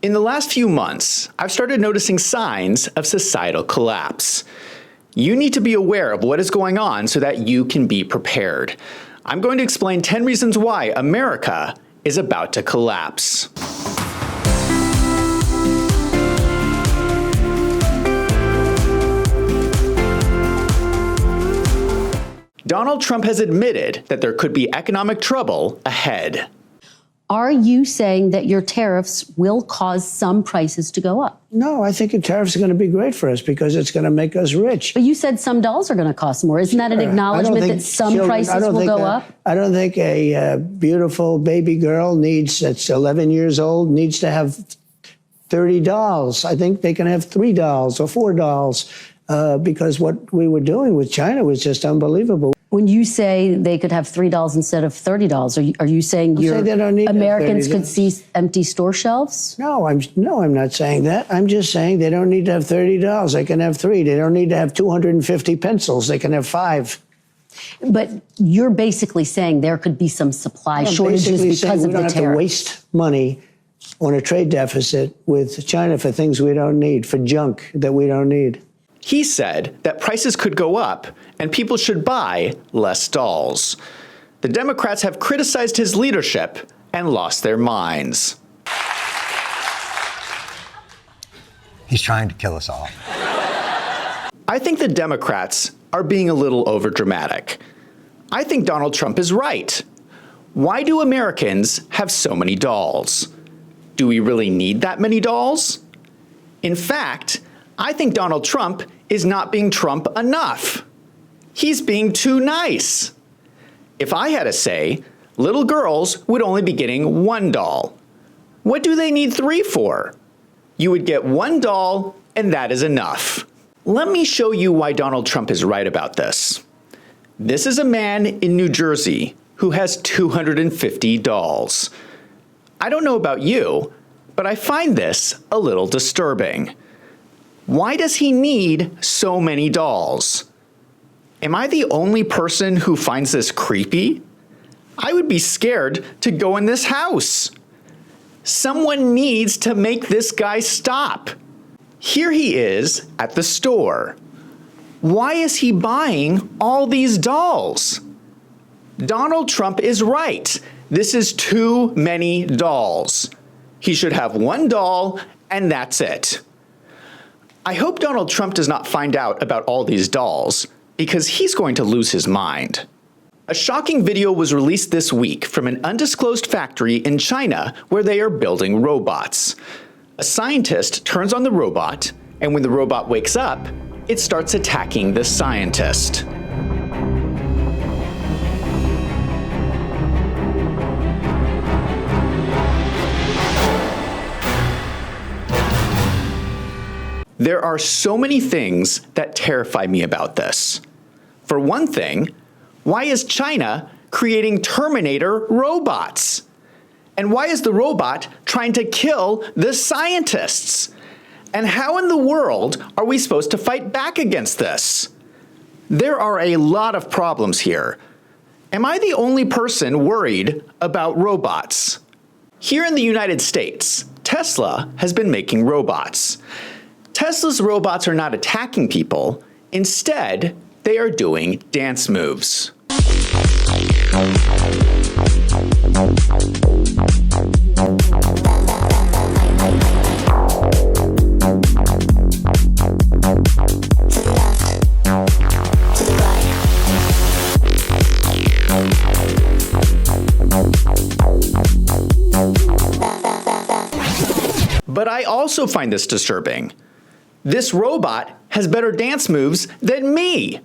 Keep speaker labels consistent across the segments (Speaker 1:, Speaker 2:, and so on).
Speaker 1: In the last few months, I've started noticing signs of societal collapse. You need to be aware of what is going on so that you can be prepared. I'm going to explain 10 reasons why America is about to collapse. Donald Trump has admitted that there could be economic trouble ahead.
Speaker 2: Are you saying that your tariffs will cause some prices to go up?
Speaker 3: No, I think the tariffs are going to be great for us because it's going to make us rich.
Speaker 2: But you said some dolls are going to cost more. Isn't that an acknowledgement that some prices will go up?
Speaker 3: I don't think a beautiful baby girl that's 11 years old needs to have 30 dolls. I think they can have 3 dolls or 4 dolls because what we were doing with China was just unbelievable.
Speaker 2: When you say they could have 3 dolls instead of 30 dolls, are you saying Americans could see empty store shelves?
Speaker 3: No, I'm not saying that. I'm just saying they don't need to have 30 dolls. They can have 3. They don't need to have 250 pencils. They can have 5.
Speaker 2: But you're basically saying there could be some supply shortages because of the tariff.
Speaker 3: We don't have to waste money on a trade deficit with China for things we don't need, for junk that we don't need.
Speaker 1: He said that prices could go up and people should buy less dolls. The Democrats have criticized his leadership and lost their minds.
Speaker 4: He's trying to kill us all.
Speaker 1: I think the Democrats are being a little overdramatic. I think Donald Trump is right. Why do Americans have so many dolls? Do we really need that many dolls? In fact, I think Donald Trump is not being Trump enough. He's being too nice. If I had a say, little girls would only be getting 1 doll. What do they need 3 for? You would get 1 doll, and that is enough. Let me show you why Donald Trump is right about this. This is a man in New Jersey who has 250 dolls. I don't know about you, but I find this a little disturbing. Why does he need so many dolls? Am I the only person who finds this creepy? I would be scared to go in this house. Someone needs to make this guy stop. Here he is at the store. Why is he buying all these dolls? Donald Trump is right. This is too many dolls. He should have 1 doll, and that's it. I hope Donald Trump does not find out about all these dolls, because he's going to lose his mind. A shocking video was released this week from an undisclosed factory in China where they are building robots. A scientist turns on the robot, and when the robot wakes up, it starts attacking the scientist. There are so many things that terrify me about this. For one thing, why is China creating Terminator robots? And why is the robot trying to kill the scientists? And how in the world are we supposed to fight back against this? There are a lot of problems here. Am I the only person worried about robots? Here in the United States, Tesla has been making robots. Tesla's robots are not attacking people. Instead, they are doing dance moves. But I also find this disturbing. This robot has better dance moves than me.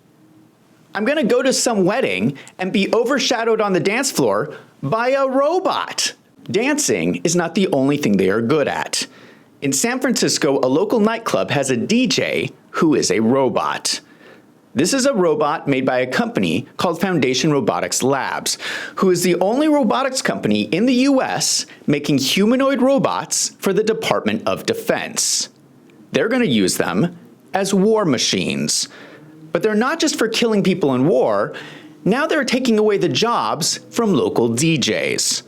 Speaker 1: I'm gonna go to some wedding and be overshadowed on the dance floor by a robot. Dancing is not the only thing they are good at. In San Francisco, a local nightclub has a DJ who is a robot. This is a robot made by a company called Foundation Robotics Labs, who is the only robotics company in the US making humanoid robots for the Department of Defense. They're going to use them as war machines. But they're not just for killing people in war. Now they're taking away the jobs from local DJs.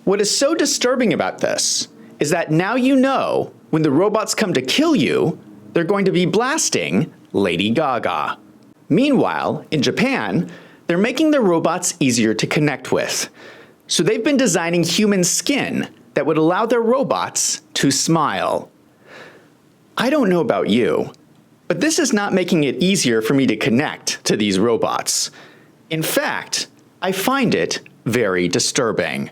Speaker 1: What is so disturbing about this is that now you know when the robots come to kill you, they're going to be blasting Lady Gaga. Meanwhile, in Japan, they're making their robots easier to connect with. So they've been designing human skin that would allow their robots to smile. I don't know about you, but this is not making it easier for me to connect to these robots. In fact, I find it very disturbing.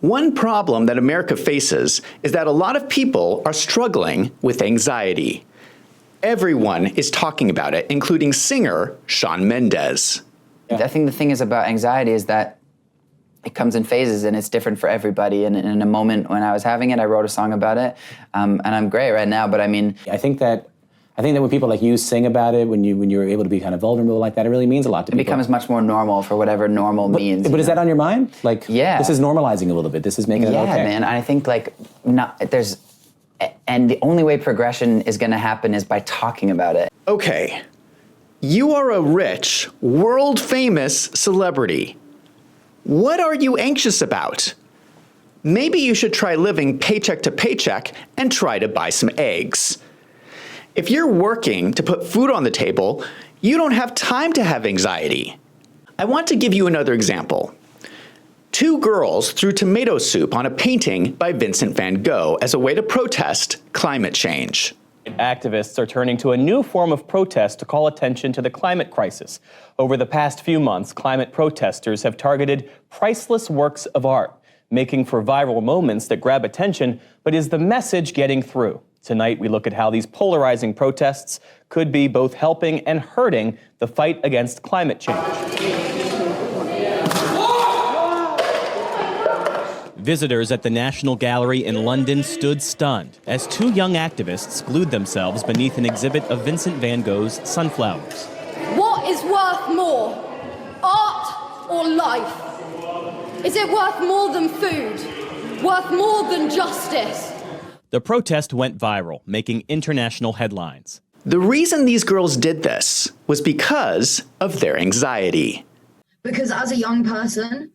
Speaker 1: One problem that America faces is that a lot of people are struggling with anxiety. Everyone is talking about it, including singer Shawn Mendes.
Speaker 5: I think the thing is about anxiety is that it comes in phases and it's different for everybody. And in a moment when I was having it, I wrote a song about it, and I'm great right now. But I mean,
Speaker 6: I think that when people like you sing about it, when you're able to be kind of vulnerable like that, it really means a lot to people.
Speaker 5: It becomes much more normal for whatever normal means.
Speaker 6: But is that on your mind? Like,
Speaker 5: yeah,
Speaker 6: this is normalizing a little bit. This is making it okay.
Speaker 5: Yeah, man. I think and the only way progression is going to happen is by talking about it.
Speaker 1: Okay, you are a rich, world-famous celebrity. What are you anxious about? Maybe you should try living paycheck to paycheck and try to buy some eggs. If you're working to put food on the table, you don't have time to have anxiety. I want to give you another example. 2 girls threw tomato soup on a painting by Vincent van Gogh as a way to protest climate change.
Speaker 7: Activists are turning to a new form of protest to call attention to the climate crisis. Over the past few months, climate protesters have targeted priceless works of art, making for viral moments that grab attention, but is the message getting through? Tonight, we look at how these polarizing protests could be both helping and hurting the fight against climate change. Visitors at the National Gallery in London stood stunned as 2 young activists glued themselves beneath an exhibit of Vincent van Gogh's Sunflowers.
Speaker 8: What is worth more, art or life? Is it worth more than food? Worth more than justice?
Speaker 7: The protest went viral, making international headlines.
Speaker 1: The reason these girls did this was because of their anxiety.
Speaker 9: Because as a young person,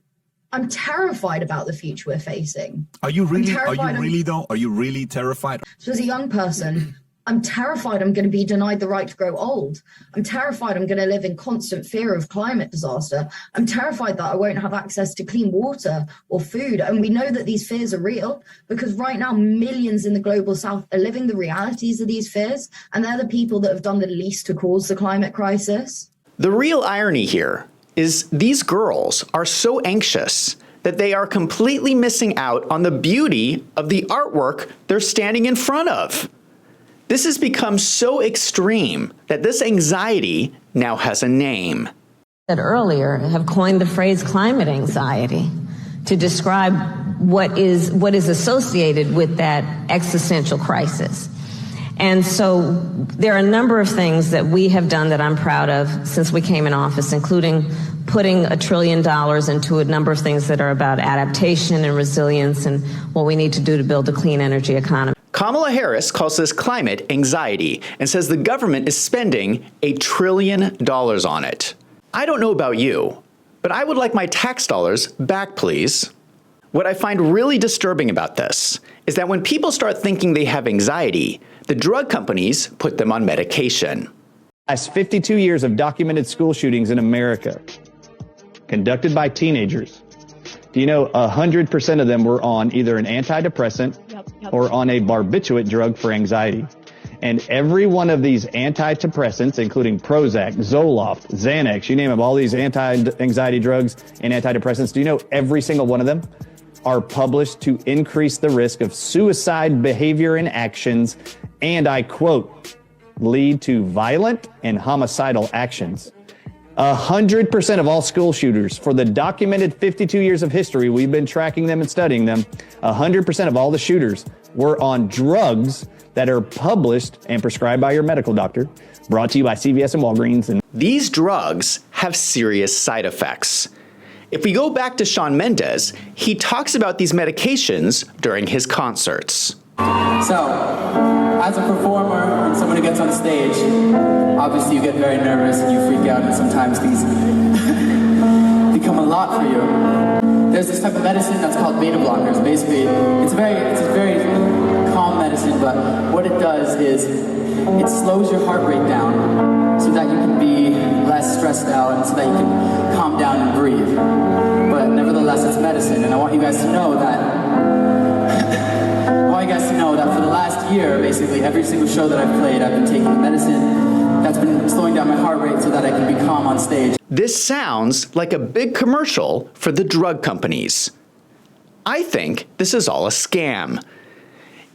Speaker 9: I'm terrified about the future we're facing.
Speaker 10: Are you really though? Are you really terrified?
Speaker 9: So as a young person, I'm terrified I'm going to be denied the right to grow old. I'm terrified I'm going to live in constant fear of climate disaster. I'm terrified that I won't have access to clean water or food. And we know that these fears are real because right now millions in the global south are living the realities of these fears. And they're the people that have done the least to cause the climate crisis.
Speaker 1: The real irony here is these girls are so anxious that they are completely missing out on the beauty of the artwork they're standing in front of. This has become so extreme that this anxiety now has a name.
Speaker 11: Said earlier, have coined the phrase climate anxiety to describe what is associated with that existential crisis. And so there are a number of things that we have done that I'm proud of since we came in office, including putting $1 trillion into a number of things that are about adaptation and resilience and what we need to do to build a clean energy economy.
Speaker 1: Kamala Harris calls this climate anxiety and says the government is spending $1 trillion on it. I don't know about you, but I would like my tax dollars back, please. What I find really disturbing about this is that when people start thinking they have anxiety, the drug companies put them on medication.
Speaker 12: Last 52 years of documented school shootings in America, conducted by teenagers. Do you know 100% of them were on either an antidepressant or on a barbiturate drug for anxiety? And every one of these antidepressants, including Prozac, Zoloft, Xanax, you name them, all these anti-anxiety drugs and antidepressants, do you know every single one of them are published to increase the risk of suicide behavior and actions, and I quote, lead to violent and homicidal actions. 100% of all school shooters, for the documented 52 years of history, we've been tracking them and studying them, 100% of all the shooters were on drugs that are published and prescribed by your medical doctor, brought to you by CVS and Walgreens. And
Speaker 1: these drugs have serious side effects. If we go back to Shawn Mendes, he talks about these medications during his concerts.
Speaker 13: So, as a performer, when someone gets on stage, obviously you get very nervous and you freak out, and sometimes these become a lot for you. There's this type of medicine that's called beta blockers. Basically, it's a very calm medicine, but what it does is it slows your heart rate down so that you can be less stressed out and so that you can calm down and breathe. But nevertheless, it's medicine, and I want you guys to know that for the last year, basically, every single show that I've played, I've been taking the medicine that's been slowing down my heart rate so that I can be calm on stage.
Speaker 1: This sounds like a big commercial for the drug companies. I think this is all a scam.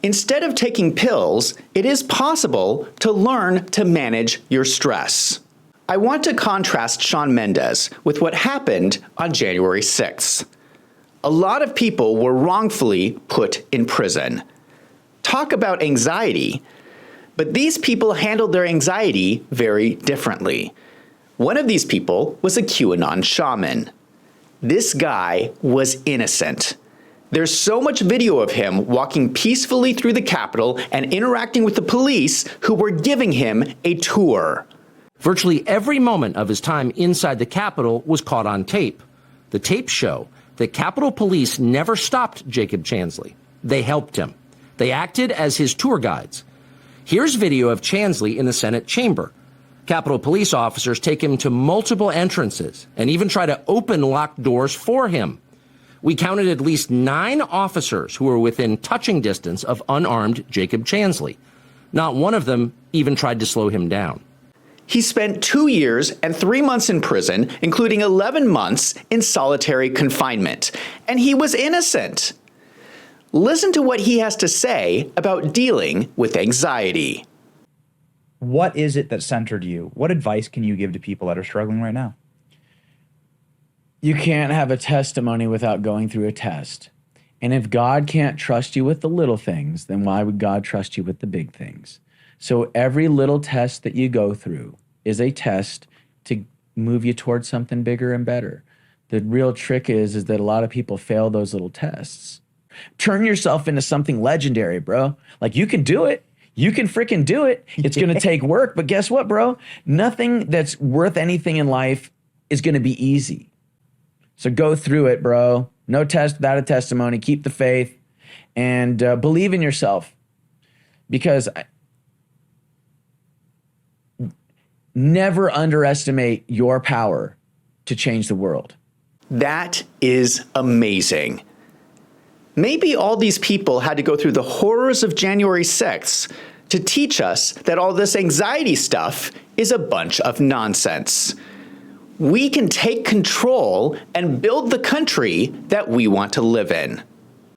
Speaker 1: Instead of taking pills, it is possible to learn to manage your stress. I want to contrast Shawn Mendes with what happened on January 6th. A lot of people were wrongfully put in prison. Talk about anxiety. But these people handled their anxiety very differently. One of these people was a QAnon shaman. This guy was innocent. There's so much video of him walking peacefully through the Capitol and interacting with the police who were giving him a tour.
Speaker 14: Virtually every moment of his time inside the Capitol was caught on tape. The tapes show that Capitol Police never stopped Jacob Chansley. They helped him. They acted as his tour guides. Here's video of Chansley in the Senate chamber. Capitol Police officers take him to multiple entrances and even try to open locked doors for him. We counted at least 9 officers who were within touching distance of unarmed Jacob Chansley. Not one of them even tried to slow him down.
Speaker 1: He spent 2 years and 3 months in prison, including 11 months in solitary confinement, and he was innocent. Listen to what he has to say about dealing with anxiety.
Speaker 15: What is it that centered you? What advice can you give to people that are struggling right now?
Speaker 16: You can't have a testimony without going through a test. And if God can't trust you with the little things, then why would God trust you with the big things? So every little test that you go through is a test to move you towards something bigger and better. The real trick is that a lot of people fail those little tests. Turn yourself into something legendary, bro. Like, you can do it. You can freaking do it. It's going to take work, but guess what, bro? Nothing that's worth anything in life is going to be easy. So go through it, bro. No test without a testimony. Keep the faith and believe in yourself. Because never underestimate your power to change the world.
Speaker 1: That is amazing. Maybe all these people had to go through the horrors of January 6th to teach us that all this anxiety stuff is a bunch of nonsense. We can take control and build the country that we want to live in.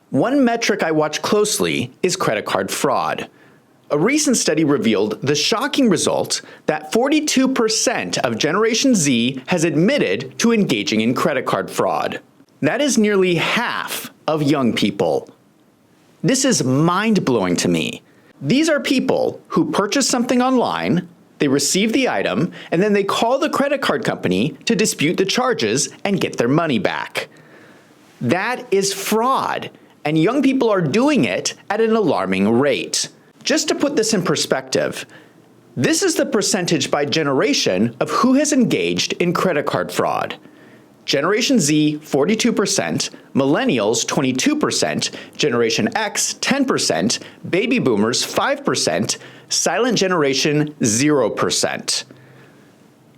Speaker 1: One metric I watch closely is credit card fraud. A recent study revealed the shocking result that 42% of Generation Z has admitted to engaging in credit card fraud. That is nearly half of young people. This is mind-blowing to me. These are people who purchase something online, they receive the item, and then they call the credit card company to dispute the charges and get their money back. That is fraud, and young people are doing it at an alarming rate. Just to put this in perspective, this is the percentage by generation of who has engaged in credit card fraud. Generation Z, 42%, Millennials, 22%, Generation X, 10%, Baby Boomers, 5%, Silent Generation, 0%.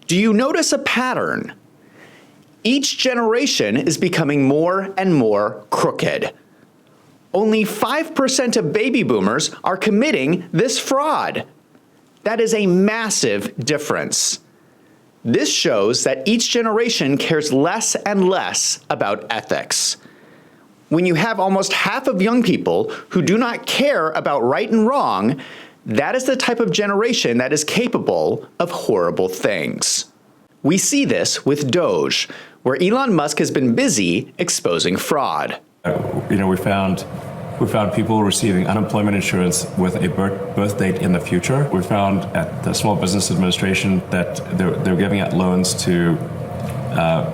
Speaker 1: Do you notice a pattern? Each generation is becoming more and more crooked. Only 5% of baby boomers are committing this fraud. That is a massive difference. This shows that each generation cares less and less about ethics. When you have almost half of young people who do not care about right and wrong, that is the type of generation that is capable of horrible things. We see this with Doge, where Elon Musk has been busy exposing fraud.
Speaker 17: We found people receiving unemployment insurance with a birth date in the future. We found at the Small Business Administration that they're giving out loans to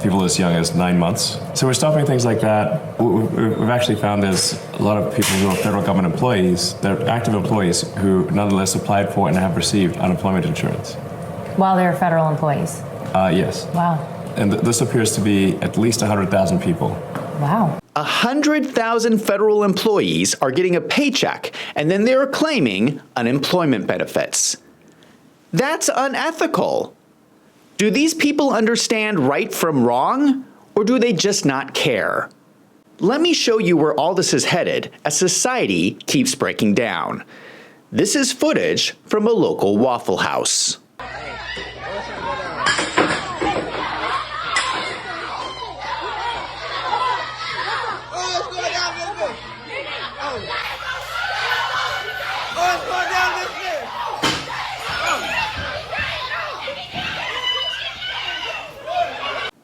Speaker 17: people as young as 9 months. So we're stopping things like that. What we've actually found is a lot of people who are federal government employees, they're active employees who nonetheless applied for and have received unemployment insurance.
Speaker 18: While they're federal employees?
Speaker 17: Yes.
Speaker 18: Wow.
Speaker 17: And this appears to be at least 100,000 people.
Speaker 2: Wow.
Speaker 1: 100,000 federal employees are getting a paycheck, and then they're claiming unemployment benefits. That's unethical. Do these people understand right from wrong, or do they just not care? Let me show you where all this is headed as society keeps breaking down. This is footage from a local Waffle House.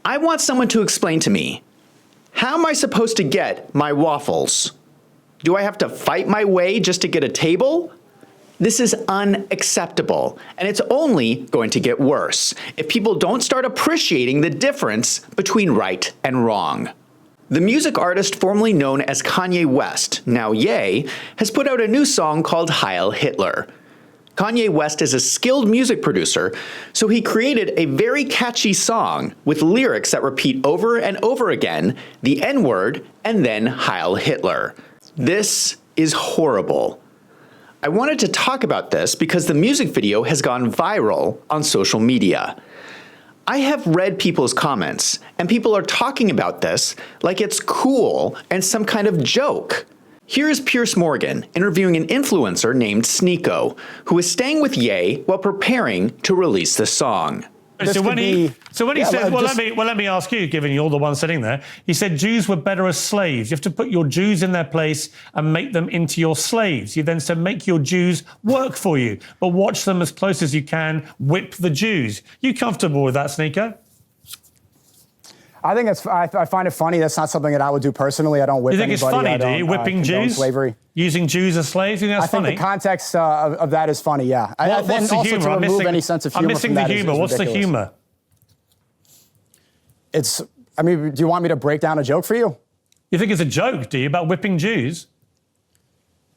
Speaker 1: I want someone to explain to me, how am I supposed to get my waffles? Do I have to fight my way just to get a table? This is unacceptable, and it's only going to get worse if people don't start appreciating the difference between right and wrong. The music artist formerly known as Kanye West, now Ye, has put out a new song called Heil Hitler. Kanye West is a skilled music producer, so he created a very catchy song with lyrics that repeat over and over again the N-word and then Heil Hitler. This is horrible. I wanted to talk about this because the music video has gone viral on social media. I have read people's comments, and people are talking about this like it's cool and some kind of joke. Here's Piers Morgan interviewing an influencer named Sneeko, who is staying with Ye while preparing to release the song.
Speaker 18: So when he said, let me ask you, given you're the one sitting there, he said Jews were better as slaves. You have to put your Jews in their place and make them into your slaves. You then said make your Jews work for you, but watch them as close as you can, whip the Jews. You comfortable with that, Sneeko?
Speaker 19: I think I find it funny. That's not something that I would do personally. I don't whip anybody.
Speaker 18: You think it's funny, do you? Whipping Jews?
Speaker 19: Slavery.
Speaker 18: Using Jews as slaves? You think that's funny?
Speaker 19: I think the context of that is funny, yeah.
Speaker 18: What's the humour?
Speaker 19: To remove any sense of humor
Speaker 18: I'm missing the humour. What's the humour?
Speaker 19: Do you want me to break down a joke for you?
Speaker 18: You think it's a joke, do you, about whipping Jews?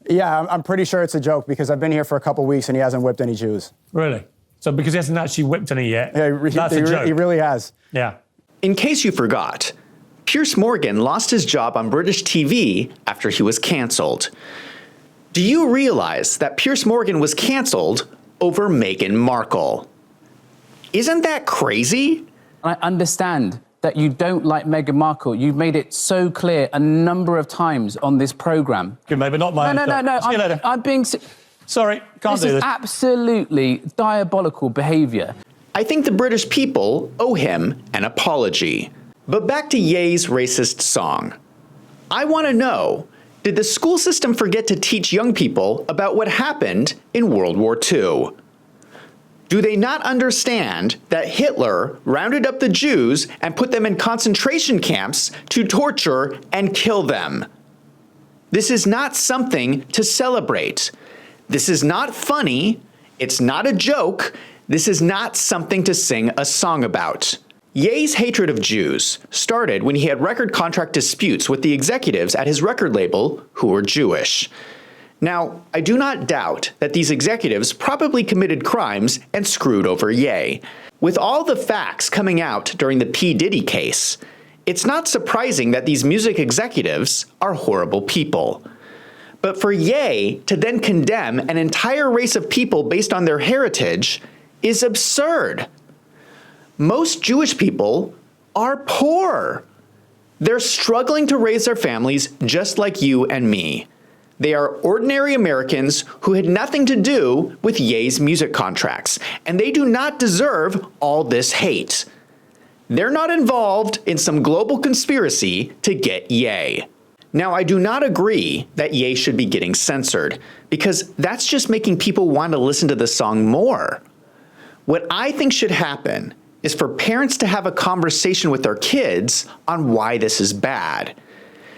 Speaker 19: Yeah, I'm pretty sure it's a joke because I've been here for a couple weeks and he hasn't whipped any Jews.
Speaker 18: Really? So because he hasn't actually whipped any yet, that's a joke?
Speaker 19: He really has.
Speaker 18: Yeah.
Speaker 1: In case you forgot, Piers Morgan lost his job on British TV after he was cancelled. Do you realize that Piers Morgan was cancelled over Meghan Markle? Isn't that crazy?
Speaker 20: I understand that you don't like Meghan Markle. You've made it so clear a number of times on this programme.
Speaker 18: Good, maybe not my...
Speaker 20: No.
Speaker 18: See you later.
Speaker 20: I'm being...
Speaker 18: Sorry, can't do this.
Speaker 20: This is absolutely diabolical behaviour.
Speaker 1: I think the British people owe him an apology. But back to Ye's racist song. I want to know, did the school system forget to teach young people about what happened in World War II? Do they not understand that Hitler rounded up the Jews and put them in concentration camps to torture and kill them? This is not something to celebrate. This is not funny. It's not a joke. This is not something to sing a song about. Ye's hatred of Jews started when he had record contract disputes with the executives at his record label who were Jewish. Now, I do not doubt that these executives probably committed crimes and screwed over Ye. With all the facts coming out during the P. Diddy case, it's not surprising that these music executives are horrible people. But for Ye to then condemn an entire race of people based on their heritage is absurd. Most Jewish people are poor. They're struggling to raise their families just like you and me. They are ordinary Americans who had nothing to do with Ye's music contracts, and they do not deserve all this hate. They're not involved in some global conspiracy to get Ye. Now, I do not agree that Ye should be getting censored, because that's just making people want to listen to the song more. What I think should happen is for parents to have a conversation with their kids on why this is bad.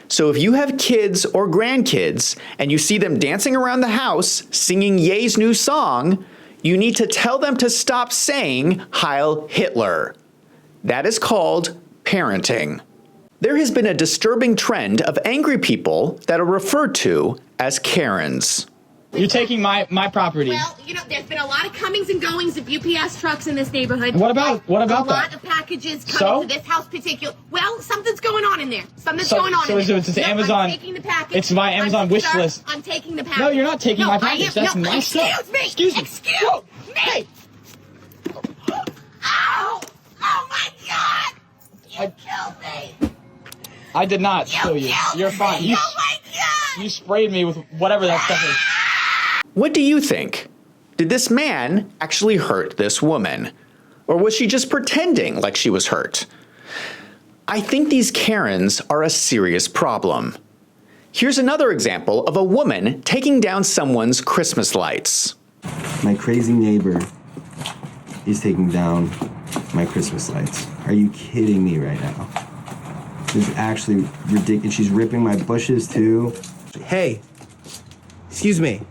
Speaker 1: So if you have kids or grandkids and you see them dancing around the house singing Ye's new song, you need to tell them to stop saying Heil Hitler. That is called parenting. There has been a disturbing trend of angry people that are referred to as Karens.
Speaker 13: You're taking my property.
Speaker 21: Well, you know, there's been a lot of comings and goings of UPS trucks in this neighborhood.
Speaker 13: What about
Speaker 21: a
Speaker 13: that?
Speaker 21: lot of packages coming to this house particular. Well, something's going on in there. Something's going on in there.
Speaker 13: So it's Amazon.
Speaker 21: I'm taking the package.
Speaker 13: It's my Amazon wish list.
Speaker 21: I'm taking the package.
Speaker 13: No, you're not taking my package. That's my stuff.
Speaker 21: Excuse me. Excuse me. Ow! Oh my God! You killed me.
Speaker 13: I did not kill you. You're fine.
Speaker 21: Oh my God!
Speaker 13: You sprayed me with whatever that stuff is.
Speaker 1: What do you think? Did this man actually hurt this woman? Or was she just pretending like she was hurt? I think these Karens are a serious problem. Here's another example of a woman taking down someone's Christmas lights.
Speaker 22: My crazy neighbor is taking down my Christmas lights. Are you kidding me right now? This is actually ridiculous. She's ripping my bushes too.
Speaker 23: Hey, excuse me.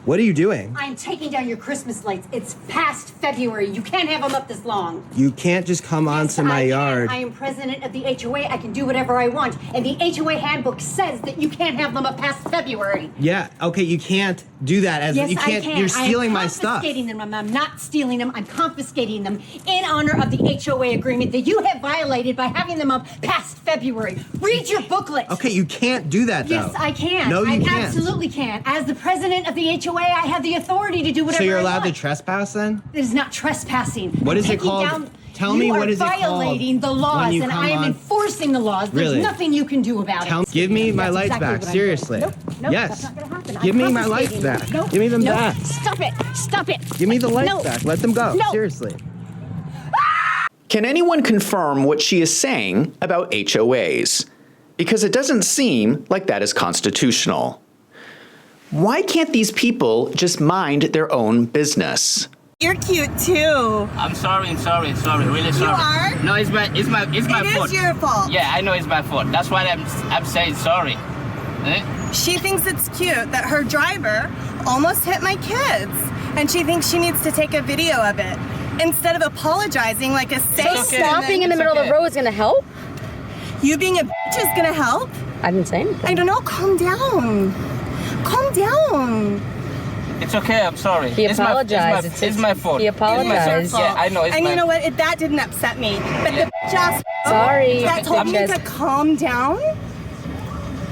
Speaker 23: What are you doing?
Speaker 24: I'm taking down your Christmas lights. It's past February. You can't have them up this long.
Speaker 23: You can't just come onto my yard.
Speaker 24: I am president of the HOA. I can do whatever I want. And the HOA handbook says that you can't have them up past February.
Speaker 23: Yeah, okay, you can't do that.
Speaker 24: Yes,
Speaker 23: you can't.
Speaker 24: I can.
Speaker 23: You're stealing my
Speaker 24: I'm
Speaker 23: stuff.
Speaker 24: confiscating them. I'm not stealing them. I'm confiscating them in honor of the HOA agreement that you have violated by having them up past February. Read your booklet.
Speaker 23: Okay, you can't do that, though.
Speaker 24: Yes, I can.
Speaker 23: No, you can't.
Speaker 24: I absolutely can. As the president of the HOA, I have the authority to do whatever
Speaker 23: So you're
Speaker 24: I
Speaker 23: allowed
Speaker 24: want.
Speaker 23: to trespass then?
Speaker 24: It is not trespassing.
Speaker 23: What is it
Speaker 24: Taking
Speaker 23: called?
Speaker 24: down-
Speaker 23: Tell me what is it called?
Speaker 24: You are violating the
Speaker 23: when
Speaker 24: laws,
Speaker 23: you
Speaker 24: and
Speaker 23: come
Speaker 24: I am
Speaker 23: on-
Speaker 24: enforcing the laws. There's
Speaker 23: Really?
Speaker 24: nothing you can do about it.
Speaker 23: Give me my
Speaker 24: That's
Speaker 23: lights
Speaker 24: exactly
Speaker 23: back,
Speaker 24: what I'm
Speaker 23: seriously.
Speaker 24: doing. Nope,
Speaker 23: Yes.
Speaker 24: that's not gonna happen.
Speaker 23: Give
Speaker 24: I'm
Speaker 23: me my lights
Speaker 24: confiscating
Speaker 23: back.
Speaker 24: them. Nope,
Speaker 23: Give me them
Speaker 24: nope.
Speaker 23: back.
Speaker 24: Stop it. Stop it.
Speaker 23: Give me the lights
Speaker 24: No.
Speaker 23: back. Let them go.
Speaker 24: No.
Speaker 23: Seriously.
Speaker 1: Can anyone confirm what she is saying about HOAs? Because it doesn't seem like that is constitutional. Why can't these people just mind their own business?
Speaker 25: You're cute too.
Speaker 26: I'm sorry, really sorry.
Speaker 25: You are?
Speaker 26: No, it's my fault.
Speaker 25: It is your fault.
Speaker 26: Yeah, I know it's my fault. That's why I'm saying sorry.
Speaker 25: She thinks it's cute that her driver almost hit my kids, and she thinks she needs to take a video of it instead of apologizing like a saint.
Speaker 27: So stopping in the middle of the road is gonna help?
Speaker 25: You being a bitch is gonna help?
Speaker 27: I didn't say anything.
Speaker 25: I don't know. Calm down. Calm down.
Speaker 26: It's okay, I'm sorry.
Speaker 27: He apologized.
Speaker 26: It's my fault.
Speaker 27: He apologized.
Speaker 26: Yeah, I know.
Speaker 25: And you know what? That didn't upset me. But the bitch ass
Speaker 27: Sorry.
Speaker 25: that told me
Speaker 27: Bitches.
Speaker 25: to calm down.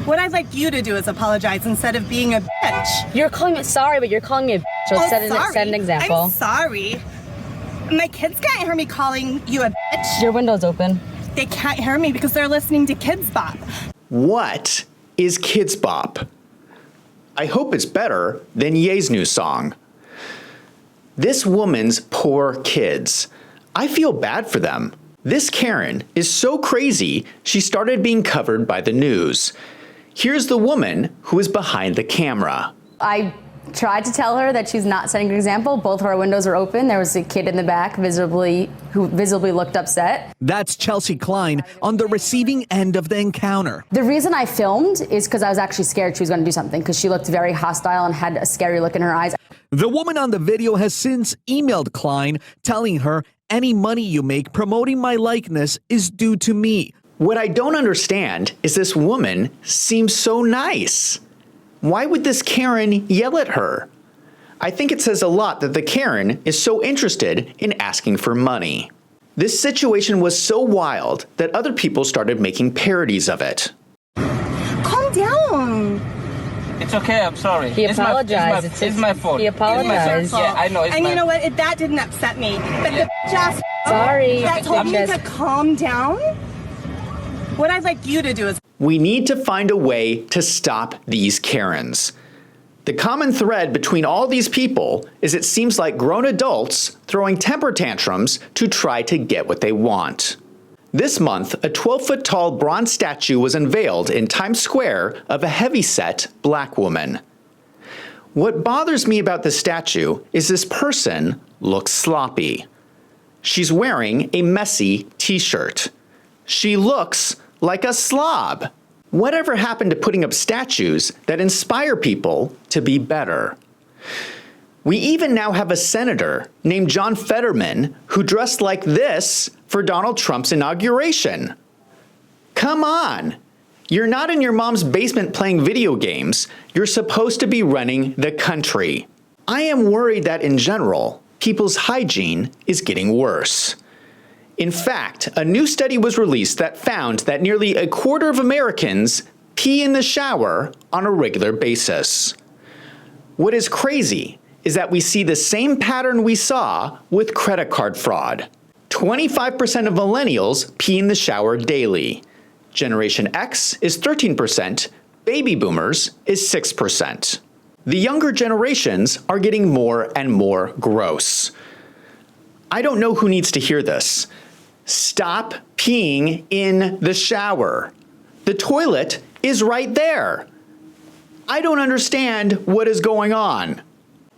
Speaker 25: What I'd like you to do is apologize instead of being a bitch.
Speaker 27: You're calling me sorry, but you're calling me a bitch. So set an example.
Speaker 25: I'm sorry. My kids can't hear me calling you a bitch.
Speaker 27: Your window's open.
Speaker 25: They can't hear me because they're listening to Kids Bop.
Speaker 1: What is Kids Bop? I hope it's better than Ye's new song. This woman's poor kids. I feel bad for them. This Karen is so crazy, she started being covered by the news. Here's the woman who is behind the camera.
Speaker 28: I tried to tell her that she's not setting an example. Both of our windows are open. There was a kid in the back who visibly looked upset.
Speaker 29: That's Chelsea Klein on the receiving end of the encounter.
Speaker 28: The reason I filmed is because I was actually scared she was going to do something because she looked very hostile and had a scary look in her eyes.
Speaker 29: The woman on the video has since emailed Klein telling her any money you make promoting my likeness is due to me.
Speaker 1: What I don't understand is this woman seems so nice. Why would this Karen yell at her? I think it says a lot that the Karen is so interested in asking for money. This situation was so wild that other people started making parodies of it.
Speaker 25: Calm down.
Speaker 26: It's okay, I'm sorry.
Speaker 27: He apologized.
Speaker 26: It's my fault.
Speaker 27: He apologized.
Speaker 26: Yeah, I know.
Speaker 25: And you know what? That didn't upset me. But the bitch ass
Speaker 27: Sorry.
Speaker 25: that told me to calm down. What I'd like you to do is
Speaker 1: We need to find a way to stop these Karens. The common thread between all these people is it seems like grown adults throwing temper tantrums to try to get what they want. This month, a 12-foot tall bronze statue was unveiled in Times Square of a heavyset black woman. What bothers me about the statue is this person looks sloppy. She's wearing a messy t-shirt. She looks like a slob. Whatever happened to putting up statues that inspire people to be better? We even now have a senator named John Fetterman who dressed like this for Donald Trump's inauguration. Come on, You're not in your mom's basement playing video games. You're supposed to be running the country. I am worried that in general, people's hygiene is getting worse. In fact, a new study was released that found that nearly a quarter of Americans pee in the shower on a regular basis. What is crazy is that we see the same pattern we saw with credit card fraud. 25% of millennials pee in the shower daily. Generation X is 13%, baby boomers is 6%. The younger generations are getting more and more gross. I don't know who needs to hear this. Stop peeing in the shower. The toilet is right there. I don't understand what is going on.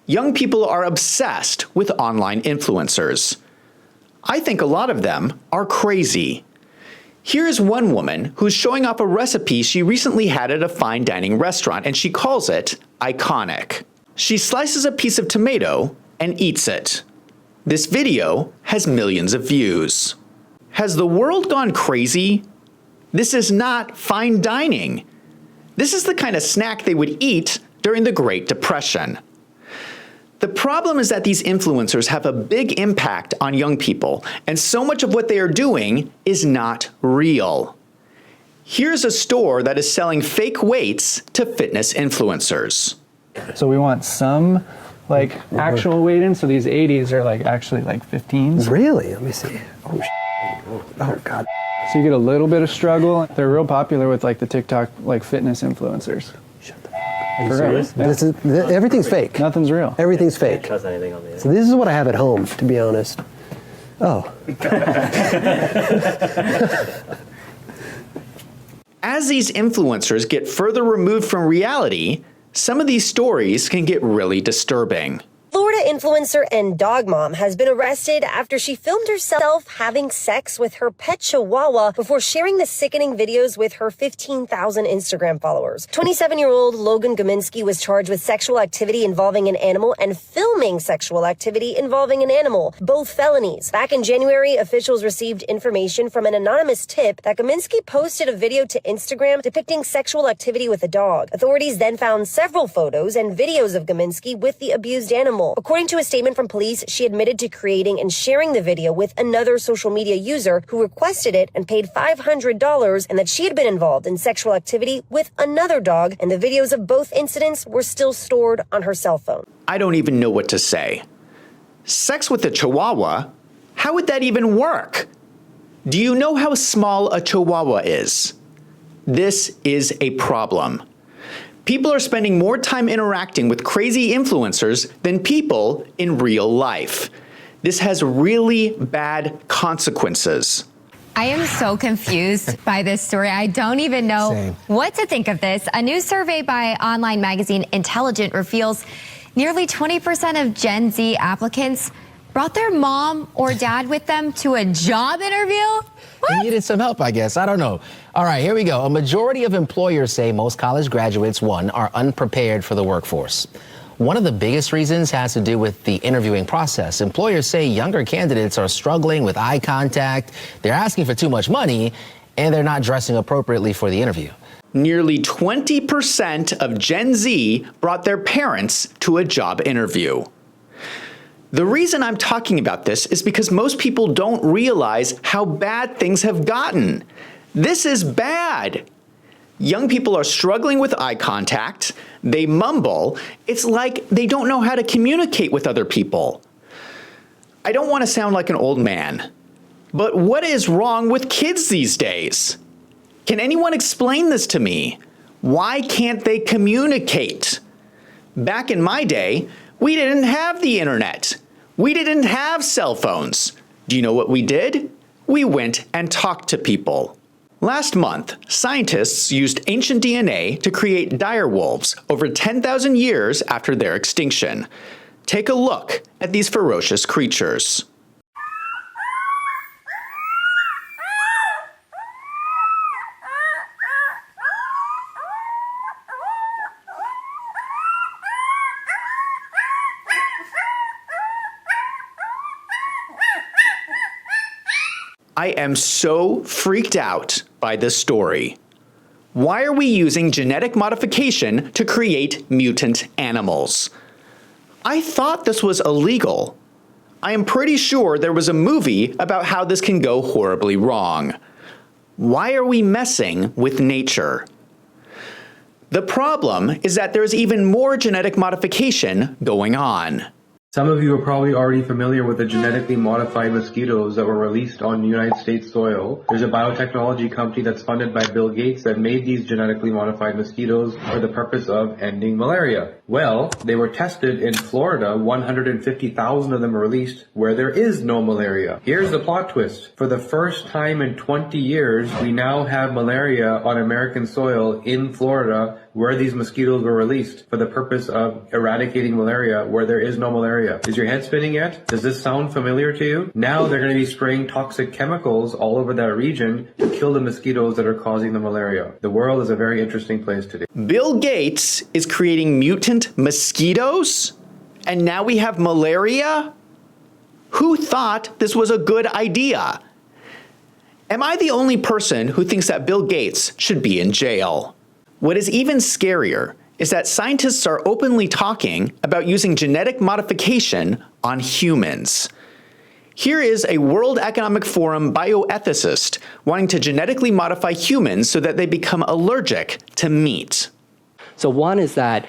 Speaker 1: Young people are obsessed with online influencers. I think a lot of them are crazy. Here's one woman who's showing off a recipe she recently had at a fine dining restaurant, and she calls it iconic. She slices a piece of tomato and eats it. This video has millions of views. Has the world gone crazy? This is not fine dining. This is the kind of snack they would eat during the Great Depression. The problem is that these influencers have a big impact on young people, and so much of what they are doing is not real. Here's a store that is selling fake weights to fitness influencers.
Speaker 3: So we want some like actual weight in, so these 80s are like actually like 15s.
Speaker 4: Really? Let me see. Oh God.
Speaker 3: So you get a little bit of struggle. They're real popular with like the TikTok like fitness influencers.
Speaker 4: Are you serious? Yeah. Everything's fake.
Speaker 3: Nothing's real.
Speaker 4: Everything's fake. Can't trust anything on the internet. So this is what I have at home, to be honest. Oh.
Speaker 1: As these influencers get further removed from reality, some of these stories can get really disturbing.
Speaker 5: Florida influencer and dog mom has been arrested after she filmed herself having sex with her pet chihuahua before sharing the sickening videos with her 15,000 Instagram followers. 27-year-old Logan Gominski was charged with sexual activity involving an animal and filming sexual activity involving an animal, both felonies. Back in January, officials received information from an anonymous tip that Gominski posted a video to Instagram depicting sexual activity with a dog. Authorities then found several photos and videos of Gominski with the abused animal. According to a statement from police, she admitted to creating and sharing the video with another social media user who requested it and paid $500, and that she had been involved in sexual activity with another dog, and the videos of both incidents were still stored on her cell phone.
Speaker 1: I don't even know what to say. Sex with a chihuahua? How would that even work? Do you know how small a chihuahua is? This is a problem. People are spending more time interacting with crazy influencers than people in real life. This has really bad consequences.
Speaker 6: I am so confused by this story. I don't even know what to think of this. A new survey by online magazine Intelligent reveals nearly 20% of Gen Z applicants brought their mom or dad with them to a job interview?
Speaker 7: They needed some help, I guess. I don't know. All right, here we go. A majority of employers say most college graduates, one, are unprepared for the workforce. One of the biggest reasons has to do with the interviewing process. Employers say younger candidates are struggling with eye contact, they're asking for too much money, and they're not dressing appropriately for the interview.
Speaker 1: Nearly 20% of Gen Z brought their parents to a job interview. The reason I'm talking about this is because most people don't realize how bad things have gotten. This is bad. Young people are struggling with eye contact. They mumble. It's like they don't know how to communicate with other people. I don't want to sound like an old man, but what is wrong with kids these days? Can anyone explain this to me? Why can't they communicate? Back in my day, we didn't have the internet. We didn't have cell phones. Do you know what we did? We went and talked to people. Last month, scientists used ancient DNA to create dire wolves over 10,000 years after their extinction. Take a look at these ferocious creatures. I am so freaked out by this story. Why are we using genetic modification to create mutant animals? I thought this was illegal. I am pretty sure there was a movie about how this can go horribly wrong. Why are we messing with nature? The problem is that there's even more genetic modification going on.
Speaker 8: Some of you are probably already familiar with the genetically modified mosquitoes that were released on United States soil. There's a biotechnology company that's funded by Bill Gates that made these genetically modified mosquitoes for the purpose of ending malaria. Well, they were tested in Florida, 150,000 of them were released, where there is no malaria. Here's the plot twist. For the first time in 20 years, we now have malaria on American soil in Florida, where these mosquitoes were released for the purpose of eradicating malaria where there is no malaria. Is your head spinning yet? Does this sound familiar to you? Now they're going to be spraying toxic chemicals all over that region to kill the mosquitoes that are causing the malaria. The world is a very interesting place today.
Speaker 1: Bill Gates is creating mutant mosquitoes? And now we have malaria? Who thought this was a good idea? Am I the only person who thinks that Bill Gates should be in jail? What is even scarier is that scientists are openly talking about using genetic modification on humans. Here is a World Economic Forum bioethicist wanting to genetically modify humans so that they become allergic to meat.
Speaker 9: So one is that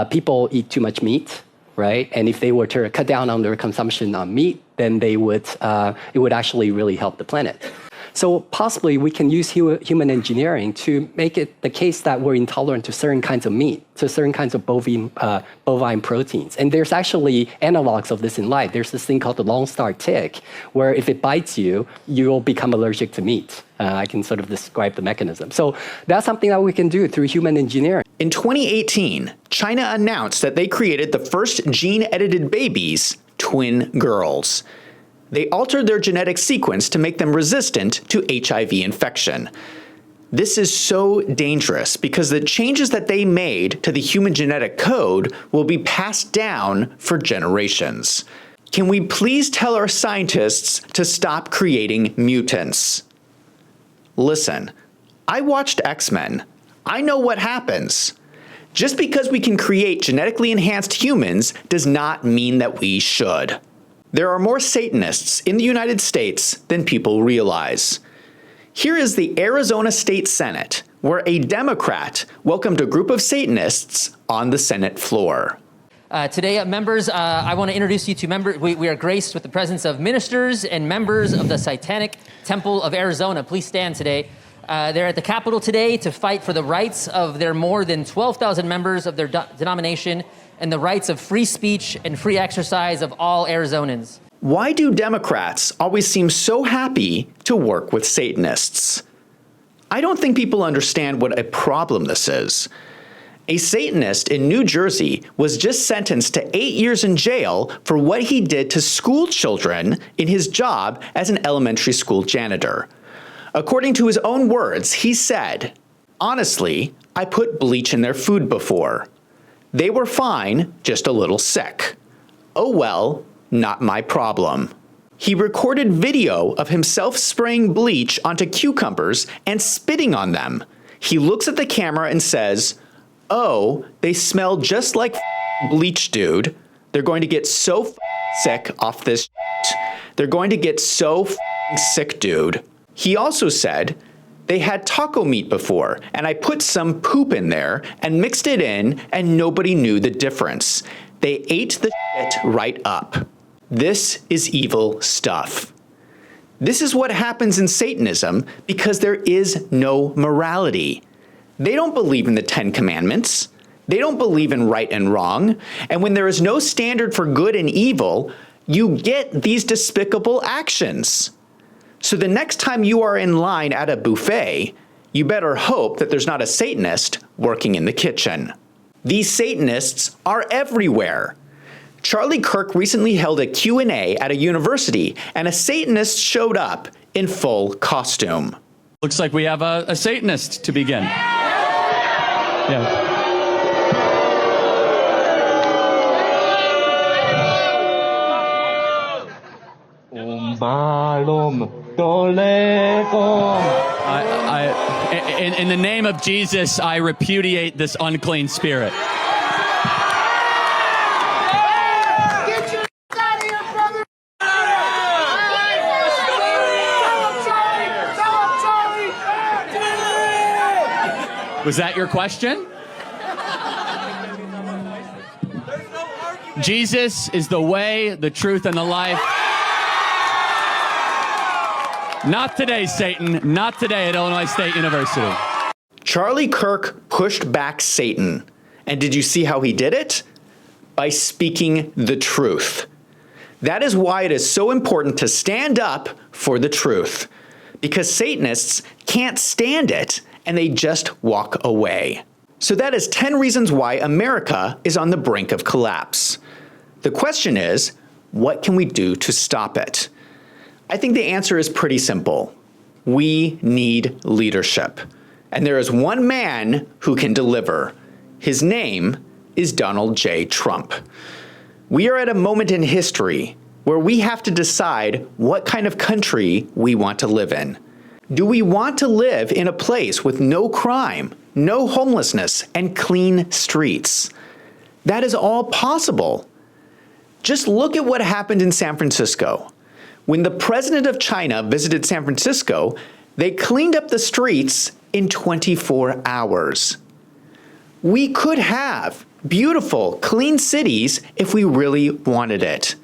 Speaker 9: people eat too much meat, right? And if they were to cut down on their consumption on meat, then it would actually really help the planet. So possibly we can use human engineering to make it the case that we're intolerant to certain kinds of meat, to certain kinds of bovine proteins. And there's actually analogs of this in life. There's this thing called the Lone Star tick, where if it bites you, you'll become allergic to meat. I can sort of describe the mechanism. So that's something that we can do through human engineering.
Speaker 1: In 2018, China announced that they created the first gene-edited babies, twin girls. They altered their genetic sequence to make them resistant to HIV infection. This is so dangerous because the changes that they made to the human genetic code will be passed down for generations. Can we please tell our scientists to stop creating mutants? Listen, I watched X-Men. I know what happens. Just because we can create genetically enhanced humans does not mean that we should. There are more Satanists in the United States than people realize. Here is the Arizona State Senate, where a Democrat welcomed a group of Satanists on the Senate floor.
Speaker 10: Today, members, I want to introduce you to members. We are graced with the presence of ministers and members of the Satanic Temple of Arizona. Please stand today. They're at the Capitol today to fight for the rights of their more than 12,000 members of their denomination and the rights of free speech and free exercise of all Arizonans.
Speaker 1: Why do Democrats always seem so happy to work with Satanists? I don't think people understand what a problem this is. A Satanist in New Jersey was just sentenced to 8 years in jail for what he did to school children in his job as an elementary school janitor. According to his own words, he said, "Honestly, I put bleach in their food before. They were fine, just a little sick. Oh well, not my problem." He recorded video of himself spraying bleach onto cucumbers and spitting on them. He looks at the camera and says, "Oh, they smell just like bleach, dude. They're going to get so sick off this shit. They're going to get so sick, dude." He also said, "They had taco meat before, and I put some poop in there and mixed it in, and nobody knew the difference. They ate the shit right up." This is evil stuff. This is what happens in Satanism because there is no morality. They don't believe in the 10 Commandments. They don't believe in right and wrong. And when there is no standard for good and evil, you get these despicable actions. So the next time you are in line at a buffet, you better hope that there's not a Satanist working in the kitchen. These Satanists are everywhere. Charlie Kirk recently held a Q&A at a university, and a Satanist showed up in full costume.
Speaker 11: Looks like we have a Satanist to begin. Yeah. In the name of Jesus, I repudiate this unclean spirit. Was that your question? Jesus is the way, the truth, and the life. Not today, Satan. Not today at Illinois State University.
Speaker 1: Charlie Kirk pushed back Satan. And did you see how he did it? By speaking the truth. That is why it is so important to stand up for the truth. Because Satanists can't stand it, and they just walk away. So that is 10 reasons why America is on the brink of collapse. The question is, what can we do to stop it? I think the answer is pretty simple. We need leadership. And there is one man who can deliver. His name is Donald J. Trump. We are at a moment in history where we have to decide what kind of country we want to live in. Do we want to live in a place with no crime, no homelessness, and clean streets? That is all possible. Just look at what happened in San Francisco. When the president of China visited San Francisco, they cleaned up the streets in 24 hours. We could have beautiful, clean cities if we really wanted it.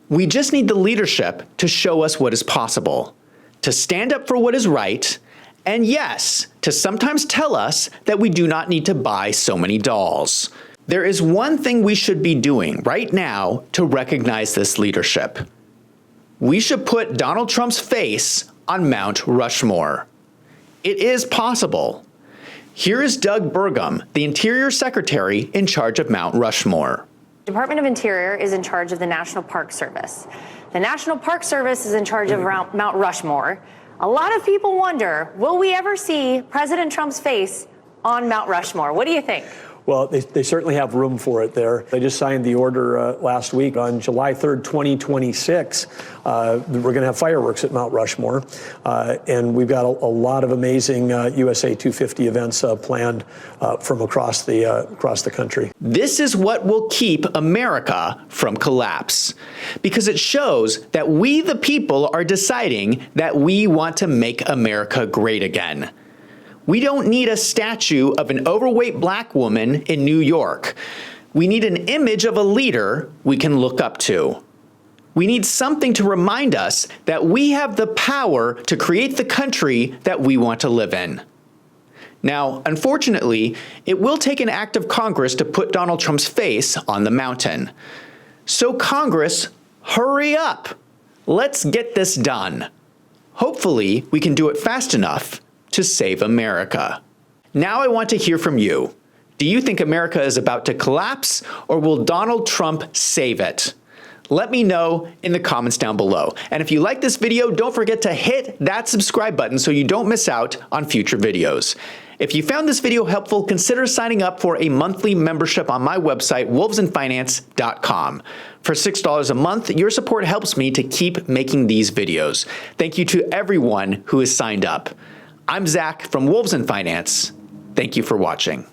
Speaker 1: We just need the leadership to show us what is possible, to stand up for what is right, and yes, to sometimes tell us that we do not need to buy so many dolls. There is one thing we should be doing right now to recognize this leadership. We should put Donald Trump's face on Mount Rushmore. It is possible. Here is Doug Burgum, the Interior Secretary in charge of Mount Rushmore.
Speaker 2: The Department of Interior is in charge of the National Park Service. The National Park Service is in charge of Mount Rushmore. A lot of people wonder, will we ever see President Trump's face on Mount Rushmore? What do you think?
Speaker 12: Well, they certainly have room for it there. They just signed the order last week. On July 3rd, 2026, we're going to have fireworks at Mount Rushmore. And we've got a lot of amazing USA 250 events planned from across the country.
Speaker 1: This is what will keep America from collapse, because it shows that we, the people, are deciding that we want to make America great again. We don't need a statue of an overweight black woman in New York. We need an image of a leader we can look up to. We need something to remind us that we have the power to create the country that we want to live in. Now, unfortunately, it will take an act of Congress to put Donald Trump's face on the mountain. So Congress, hurry up. Let's get this done. Hopefully, we can do it fast enough to save America. Now I want to hear from you. Do you think America is about to collapse, or will Donald Trump save it? Let me know in the comments down below. And if you like this video, don't forget to hit that subscribe button so you don't miss out on future videos. If you found this video helpful, consider signing up for a monthly membership on my website, wolvesandfinance.com. For $6 a month, your support helps me to keep making these videos. Thank you to everyone who has signed up. I'm Zach from Wolves and Finance. Thank you for watching.